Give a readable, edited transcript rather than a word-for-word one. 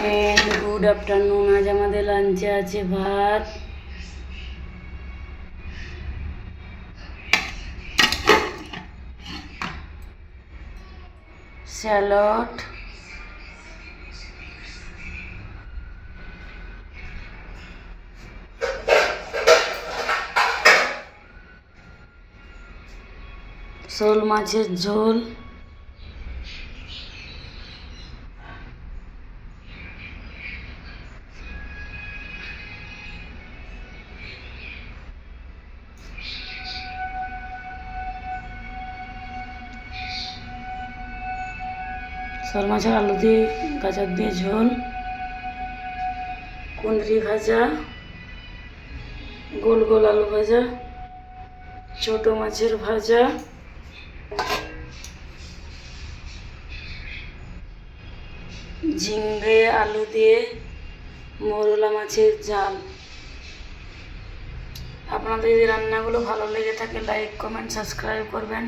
Friend, good afternoon. আজ আমাদের লাঞ্চে আছে ভাত, স্যালাড, শোল মাছের ঝোল, শোল মাছের আলু দিয়ে গাজর দিয়ে ঝোল, কুঁদরি ভাজা, গোল গোল আলু ভাজা, ছোট মাছের ভাজা, ঝিঙে আলু দিয়ে মৌরলা মাছের ঝাল। আপনাদের যদি রান্নাগুলো ভালো লেগে থাকে লাইক, কমেন্ট, সাবস্ক্রাইব করবেন।